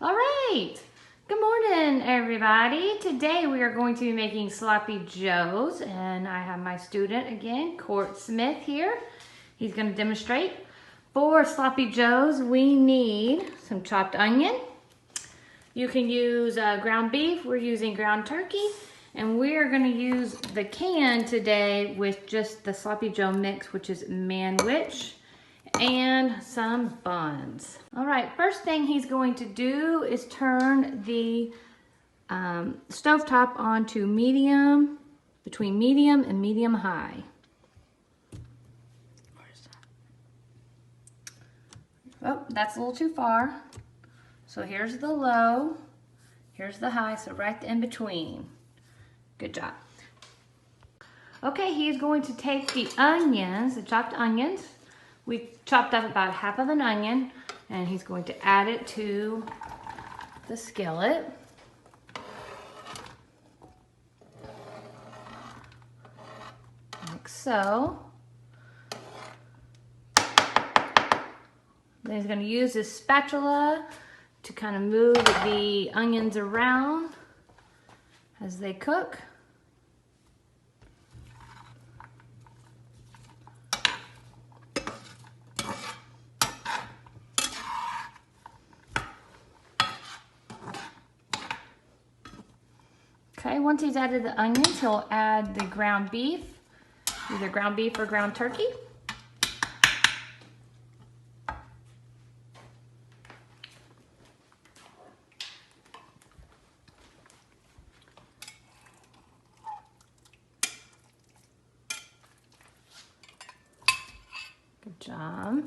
All right, good morning everybody. Today we are going to be making sloppy joes, and I have my student again, Court Smith here. He's going to demonstrate. For sloppy joes we need some chopped onion. You can use ground beef, we're using ground turkey, and we're going to use the can today with just the sloppy joe mix, which is manwich, and some buns. All right, first thing he's going to do is turn the stovetop on to medium, between medium and medium high. Oh, that's a little too far. So here's the low, here's the high, so right in between. Good job. Okay, he's going to take the onions, the chopped onions. We chopped up about half of an onion, and he's going to add it to the skillet. Like so. Then he's going to use his spatula to kind of move the onions around as they cook. Okay, once he's added the onions, he'll add the ground beef, either ground beef or ground turkey. Good job.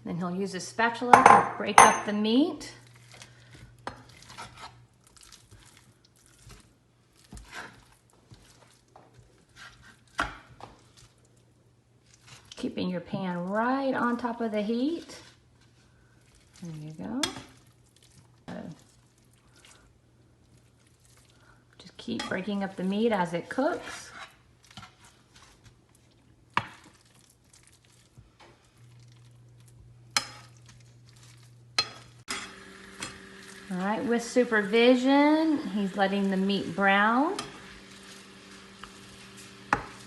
Then he'll use a spatula to break up the meat. Keeping your pan right on top of the heat. There you go. Just keep breaking up the meat as it cooks. All right, with supervision, he's letting the meat brown,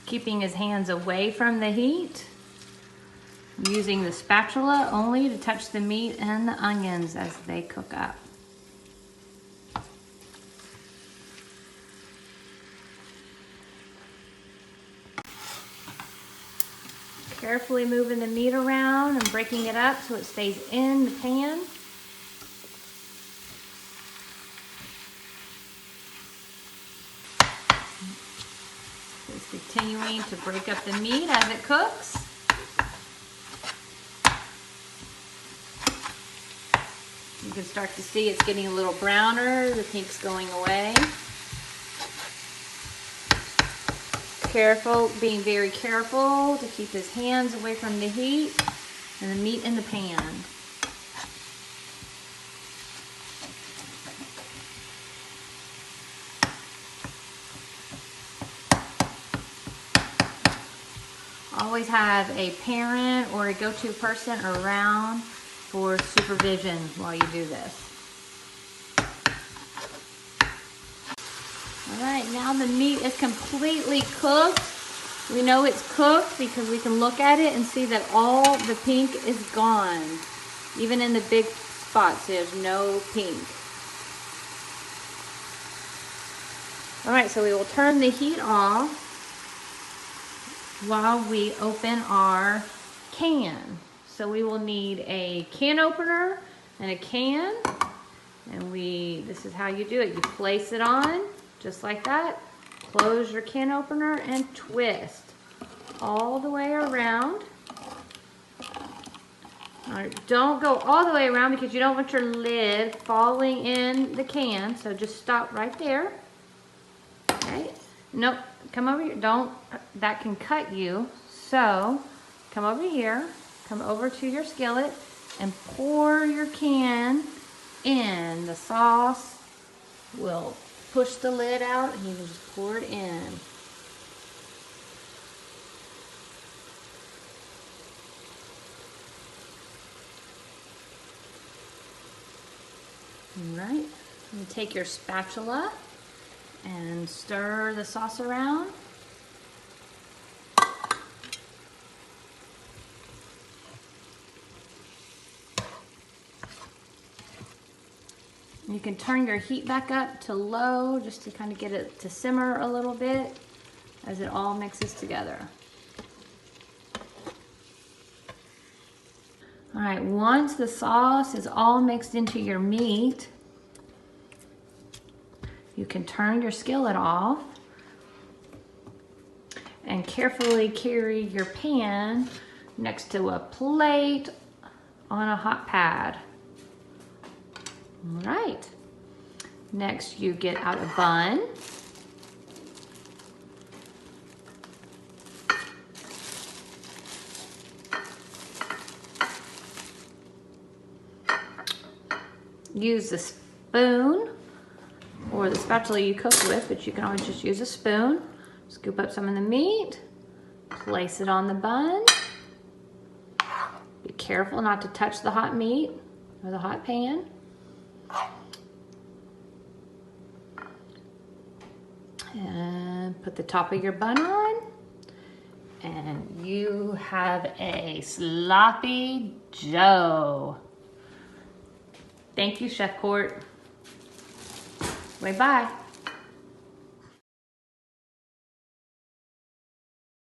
keeping his hands away from the heat. Using the spatula only to touch the meat and the onions as they cook up. Carefully moving the meat around and breaking it up so it stays in the pan. Just continuing to break up the meat as it cooks. You can start to see it's getting a little browner, the pink's going away. Careful, being very careful to keep his hands away from the heat and the meat in the pan. Always have a parent or a go-to person around for supervision while you do this. All right, now the meat is completely cooked. We know it's cooked because we can look at it and see that all the pink is gone. Even in the big spots, there's no pink. All right, so we will turn the heat off while we open our can. So we will need a can opener and a can, and this is how you do it. You place it on, just like that. Close your can opener and twist all the way around. All right, don't go all the way around because you don't want your lid falling in the can, so just stop right there. Okay, nope, come over here, that can cut you. So come over here. Come over to your skillet and pour your can in. The sauce will push the lid out and you can just pour it in. All right, you take your spatula and stir the sauce around. You can turn your heat back up to low just to kind of get it to simmer a little bit as it all mixes together. All right, once the sauce is all mixed into your meat, you can turn your skillet off and carefully carry your pan next to a plate on a hot pad. All right, next you get out a bun. Use the spoon or the spatula you cook with, but you can always just use a spoon. Scoop up some of the meat, place it on the bun. Be careful not to touch the hot meat or the hot pan. And put the top of your bun on, and you have a sloppy Joe. Thank you, Chef Court. Bye-bye.